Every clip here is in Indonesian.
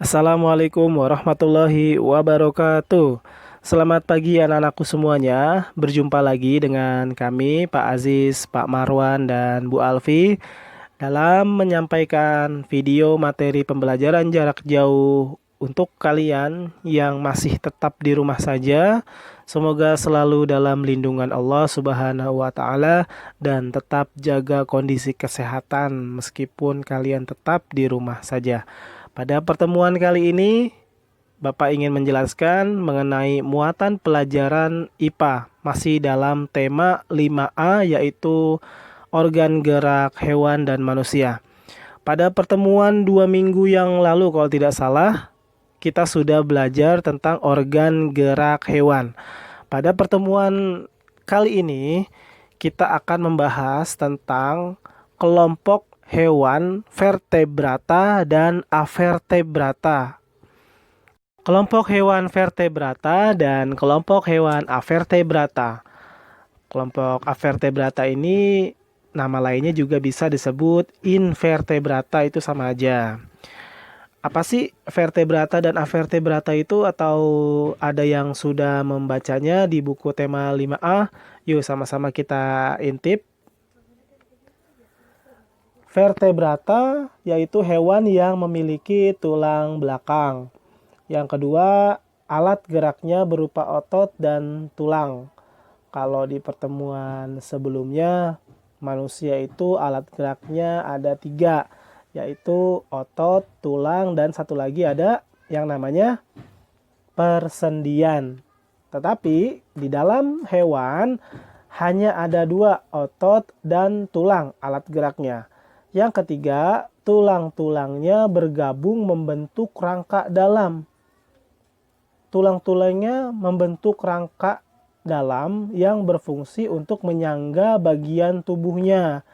Assalamualaikum warahmatullahi wabarakatuh. Selamat pagi anak-anakku semuanya. Berjumpa lagi dengan kami, Pak Aziz, Pak Marwan, dan Bu Alfi dalam menyampaikan video materi pembelajaran jarak jauh untuk kalian yang masih tetap di rumah saja. Semoga selalu dalam lindungan Allah Subhanahu wa taala dan tetap jaga kondisi kesehatan meskipun kalian tetap di rumah saja. Pada pertemuan kali ini, Bapak ingin menjelaskan mengenai muatan pelajaran IPA masih dalam tema 5A yaitu organ gerak hewan dan manusia. Pada pertemuan 2 minggu yang lalu kalau tidak salah, kita sudah belajar tentang organ gerak hewan. Pada pertemuan kali ini, kita akan membahas tentang kelompok hewan vertebrata dan avertebrata. Kelompok hewan vertebrata dan kelompok hewan avertebrata. Kelompok avertebrata ini nama lainnya juga bisa disebut invertebrata, itu sama aja. Apa sih vertebrata dan avertebrata itu, atau ada yang sudah membacanya di buku tema 5A? Yuk sama-sama kita intip. Vertebrata yaitu hewan yang memiliki tulang belakang. Yang kedua, alat geraknya berupa otot dan tulang. Kalau di pertemuan sebelumnya, manusia itu alat geraknya ada 3, yaitu otot, tulang, dan satu lagi ada yang namanya persendian. Tetapi di dalam hewan hanya ada 2, otot dan tulang alat geraknya. Yang ketiga, tulang-tulangnya bergabung membentuk rangka dalam. Tulang-tulangnya membentuk rangka dalam yang berfungsi untuk menyangga bagian tubuhnya.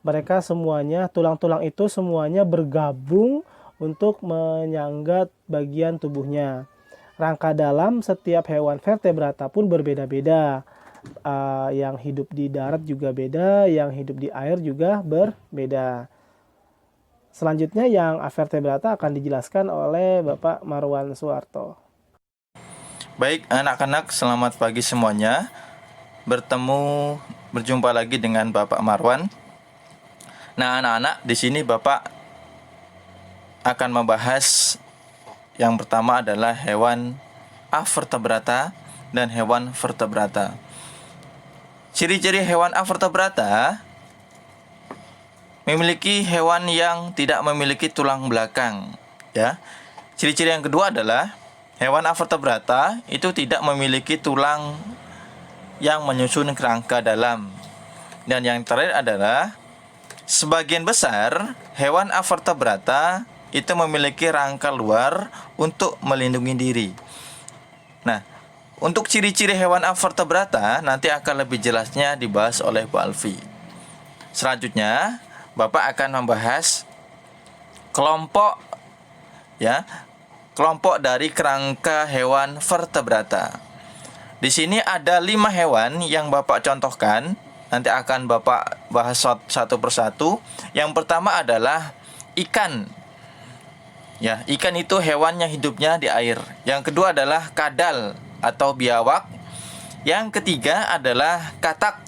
Mereka semuanya, tulang-tulang itu semuanya bergabung untuk menyangga bagian tubuhnya. Rangka dalam setiap hewan vertebrata pun berbeda-beda. Yang hidup di darat juga beda, yang hidup di air juga berbeda. Selanjutnya yang avertebrata akan dijelaskan oleh Bapak Marwan Suwarto. Baik anak-anak, selamat pagi semuanya. Berjumpa lagi dengan Bapak Marwan. Nah, anak-anak, di sini Bapak akan membahas yang pertama adalah hewan avertebrata dan hewan vertebrata. Ciri-ciri hewan avertebrata memiliki hewan yang tidak memiliki tulang belakang, ya. Ciri-ciri yang kedua adalah hewan avertebrata itu tidak memiliki tulang yang menyusun kerangka dalam. Dan yang terakhir adalah sebagian besar hewan avertebrata itu memiliki rangka luar untuk melindungi diri. Nah, untuk ciri-ciri hewan avertebrata nanti akan lebih jelasnya dibahas oleh Bu Alfi. Selanjutnya, Bapak akan membahas kelompok dari kerangka hewan vertebrata. Di sini ada 5 hewan yang Bapak contohkan. Nanti akan Bapak bahas satu persatu. Yang pertama adalah ikan. Ya, ikan itu hewan yang hidupnya di air. Yang kedua adalah kadal atau biawak. Yang ketiga adalah katak.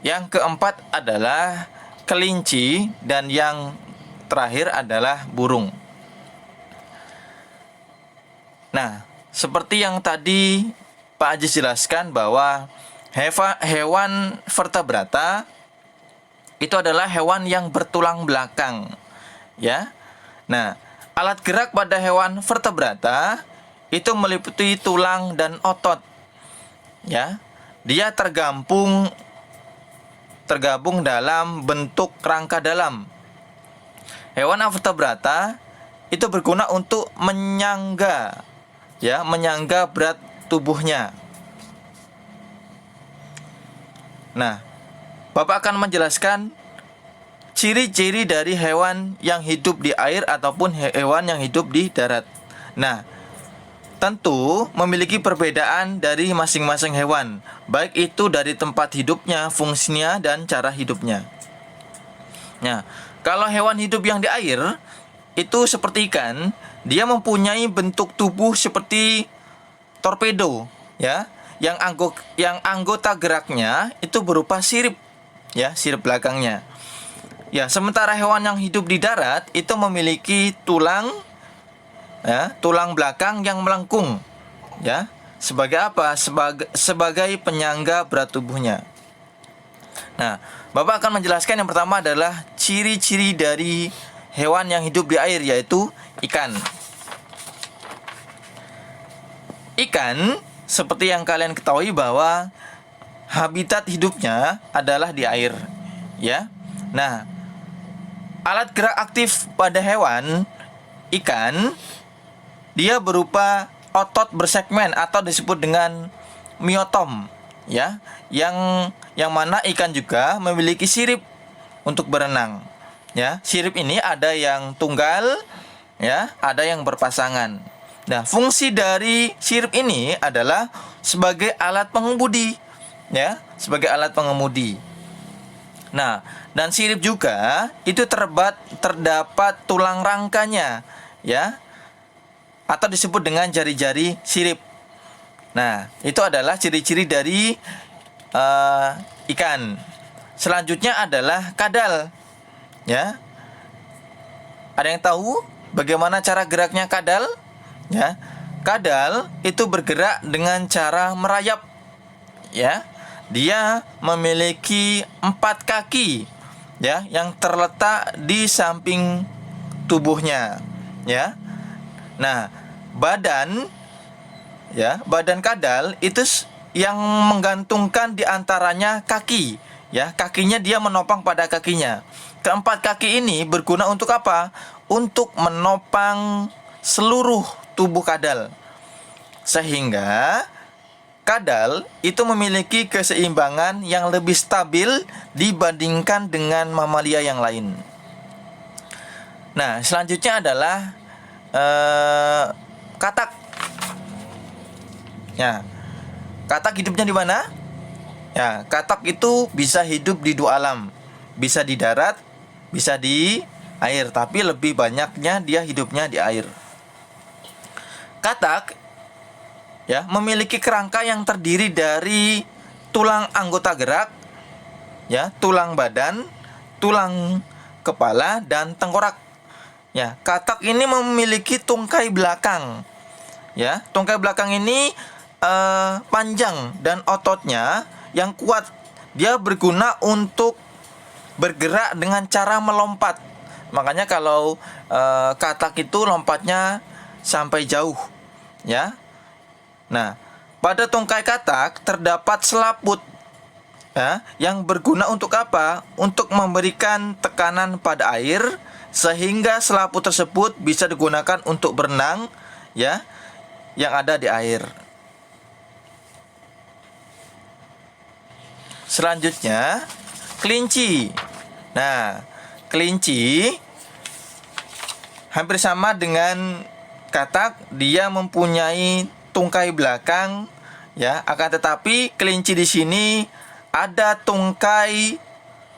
Yang keempat adalah kelinci, dan yang terakhir adalah burung. Nah, seperti yang tadi Pak Aziz jelaskan bahwa hewan vertebrata itu adalah hewan yang bertulang belakang, ya. Nah, alat gerak pada hewan vertebrata itu meliputi tulang dan otot, ya. Dia tergabung dalam bentuk rangka dalam. Hewan vertebrata itu berguna untuk menyangga berat tubuhnya. Nah, Bapak akan menjelaskan ciri-ciri dari hewan yang hidup di air ataupun hewan yang hidup di darat. Nah, tentu memiliki perbedaan dari masing-masing hewan, baik itu dari tempat hidupnya, fungsinya, dan cara hidupnya. Nah, kalau hewan hidup yang di air itu seperti ikan, dia mempunyai bentuk tubuh seperti torpedo, ya. Yang anggota geraknya itu berupa sirip, ya, sirip belakangnya. Ya, sementara hewan yang hidup di darat itu memiliki tulang, ya, tulang belakang yang melengkung, ya. Sebagai apa? Sebagai penyangga berat tubuhnya. Nah, Bapak akan menjelaskan yang pertama adalah ciri-ciri dari hewan yang hidup di air, yaitu ikan. Ikan, seperti yang kalian ketahui bahwa habitat hidupnya adalah di air, ya. Nah, alat gerak aktif pada hewan ikan, dia berupa otot bersegmen atau disebut dengan miotom, ya. Yang mana ikan juga memiliki sirip untuk berenang, ya. Sirip ini ada yang tunggal, ya, ada yang berpasangan. Nah, fungsi dari sirip ini adalah sebagai alat pengemudi, ya, sebagai alat pengemudi. Nah, dan sirip juga itu terdapat tulang rangkanya, ya, atau disebut dengan jari-jari sirip. Nah, itu adalah ciri-ciri dari ikan. Selanjutnya adalah kadal, ya. Ada yang tahu bagaimana cara geraknya kadal? Ya, kadal itu bergerak dengan cara merayap, ya. Dia memiliki 4 kaki, ya, yang terletak di samping tubuhnya, ya. Nah, badan kadal itu yang menggantungkan di antaranya kaki, ya. Kakinya dia menopang pada kakinya. Keempat kaki ini berguna untuk apa? Untuk menopang seluruh tubuh kadal. Sehingga kadal itu memiliki keseimbangan yang lebih stabil dibandingkan dengan mamalia yang lain. Nah, selanjutnya adalah katak. Ya, katak hidupnya di mana? Ya, katak itu bisa hidup di 2 alam, bisa di darat, bisa di air, tapi lebih banyaknya dia hidupnya di air. Katak, ya, memiliki kerangka yang terdiri dari tulang anggota gerak, ya, tulang badan, tulang kepala, dan tengkorak. Ya, katak ini memiliki tungkai belakang. Ya, tungkai belakang ini panjang dan ototnya yang kuat. Dia berguna untuk bergerak dengan cara melompat. Makanya kalau katak itu lompatnya sampai jauh, ya. Nah, pada tungkai katak terdapat selaput, ya, yang berguna untuk apa? Untuk memberikan tekanan pada air sehingga selaput tersebut bisa digunakan untuk berenang, ya, yang ada di air. Selanjutnya, kelinci. Nah, kelinci hampir sama dengan katak, dia mempunyai tungkai belakang, ya. Akan tetapi kelinci di sini ada tungkai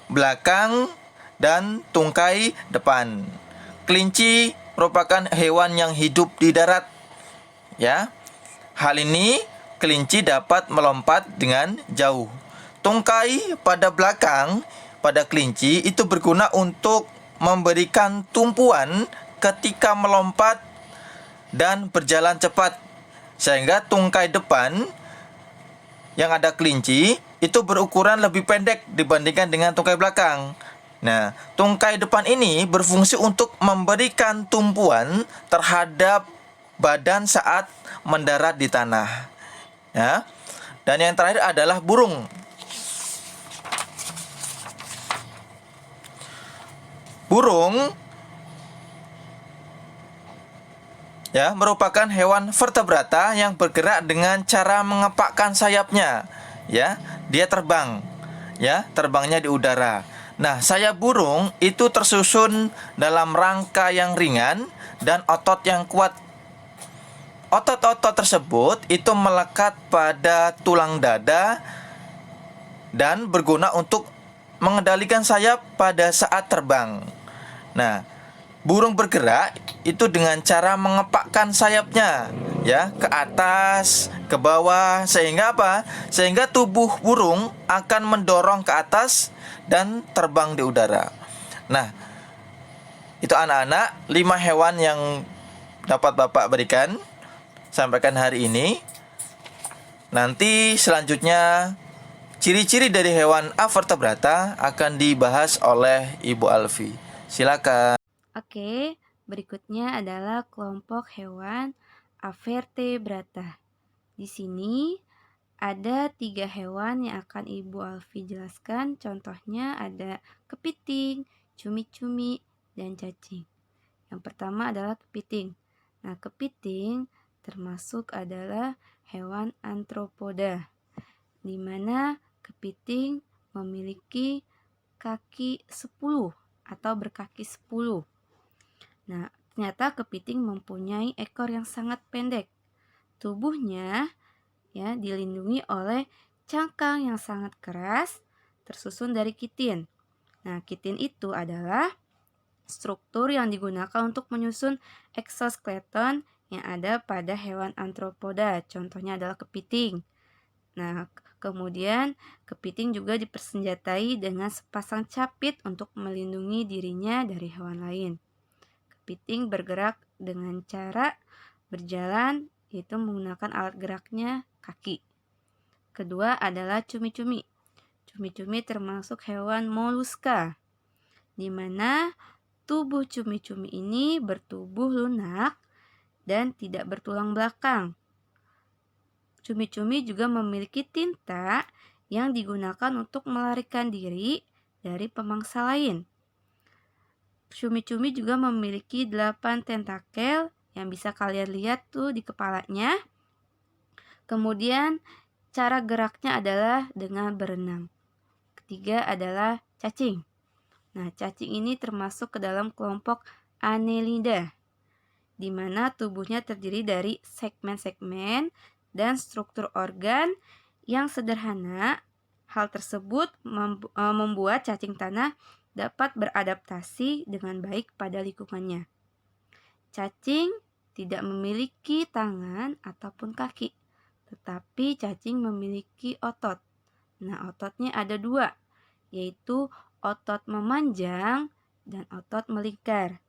belakang dan tungkai depan. Kelinci merupakan hewan yang hidup di darat, ya. Hal ini kelinci dapat melompat dengan jauh. Tungkai pada belakang pada kelinci itu berguna untuk memberikan tumpuan ketika melompat dan berjalan cepat. Sehingga tungkai depan yang ada kelinci itu berukuran lebih pendek dibandingkan dengan tungkai belakang. Nah, tungkai depan ini berfungsi untuk memberikan tumpuan terhadap badan saat mendarat di tanah, ya. Dan yang terakhir adalah burung. Burung, ya, merupakan hewan vertebrata yang bergerak dengan cara mengepakkan sayapnya, ya. Dia terbang, ya, terbangnya di udara. Nah, sayap burung itu tersusun dalam rangka yang ringan dan otot yang kuat. Otot-otot tersebut itu melekat pada tulang dada dan berguna untuk mengendalikan sayap pada saat terbang. Nah, Burung bergerak itu dengan cara mengepakkan sayapnya ya ke atas, ke bawah, sehingga apa? Sehingga tubuh burung akan mendorong ke atas dan terbang di udara. Nah, itu anak-anak 5 hewan yang dapat Bapak berikan sampaikan hari ini. Nanti selanjutnya ciri-ciri dari hewan avertebrata akan dibahas oleh Ibu Alfi. Silakan. Oke, berikutnya adalah kelompok hewan avertebrata. Di sini ada 3 hewan yang akan Ibu Alfi jelaskan. Contohnya ada kepiting, cumi-cumi, dan cacing. Yang pertama adalah kepiting. Nah, kepiting termasuk adalah hewan antropoda, di mana kepiting memiliki kaki 10 atau berkaki 10. Nah, ternyata kepiting mempunyai ekor yang sangat pendek. Tubuhnya ya dilindungi oleh cangkang yang sangat keras tersusun dari kitin. Nah, kitin itu adalah struktur yang digunakan untuk menyusun eksoskeleton yang ada pada hewan antropoda. Contohnya adalah kepiting. Nah, kemudian kepiting juga dipersenjatai dengan sepasang capit untuk melindungi dirinya dari hewan lain. Kepiting bergerak dengan cara berjalan, yaitu menggunakan alat geraknya kaki. Kedua adalah cumi-cumi. Cumi-cumi termasuk hewan moluska, di mana tubuh cumi-cumi ini bertubuh lunak dan tidak bertulang belakang. Cumi-cumi juga memiliki tinta yang digunakan untuk melarikan diri dari pemangsa lain. Cumi-cumi juga memiliki 8 tentakel yang bisa kalian lihat tuh di kepalanya. Kemudian cara geraknya adalah dengan berenang. Ketiga adalah cacing. Nah, cacing ini termasuk ke dalam kelompok Annelida, di mana tubuhnya terdiri dari segmen-segmen dan struktur organ yang sederhana. Hal tersebut membuat cacing tanah dapat beradaptasi dengan baik pada lingkungannya. Cacing tidak memiliki tangan ataupun kaki, tetapi cacing memiliki otot. Nah, ototnya ada 2, yaitu otot memanjang dan otot melingkar.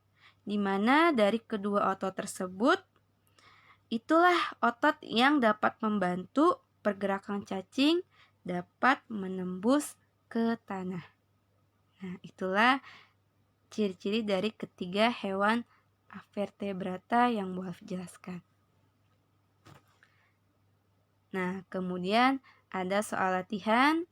Di mana dari kedua otot tersebut, itulah otot yang dapat membantu pergerakan cacing dapat menembus ke tanah. Nah, itulah ciri-ciri dari ketiga hewan avertebrata yang Bu Alfi jelaskan. Nah, kemudian ada soal latihan.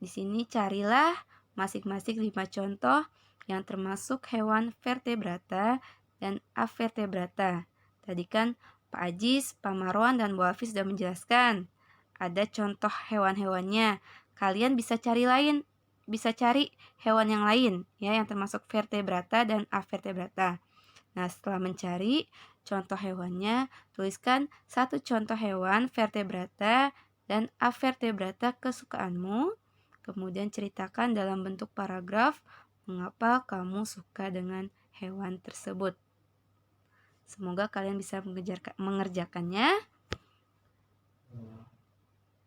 Di sini carilah masing-masing 5 contoh yang termasuk hewan vertebrata dan avertebrata. Tadi kan Pak Ajis, Pak Marwan, dan Bu Alfi sudah menjelaskan. Ada contoh hewan-hewannya. Kalian bisa cari hewan yang lain ya yang termasuk vertebrata dan avertebrata. Nah, setelah mencari contoh hewannya, tuliskan 1 contoh hewan vertebrata dan avertebrata kesukaanmu. Kemudian ceritakan dalam bentuk paragraf mengapa kamu suka dengan hewan tersebut. Semoga kalian bisa mengerjakannya.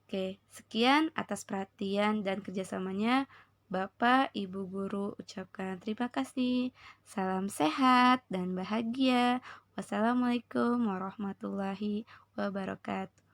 Oke, sekian atas perhatian dan kerjasamanya. Bapak, Ibu Guru ucapkan terima kasih. Salam sehat dan bahagia. Wassalamualaikum warahmatullahi wabarakatuh.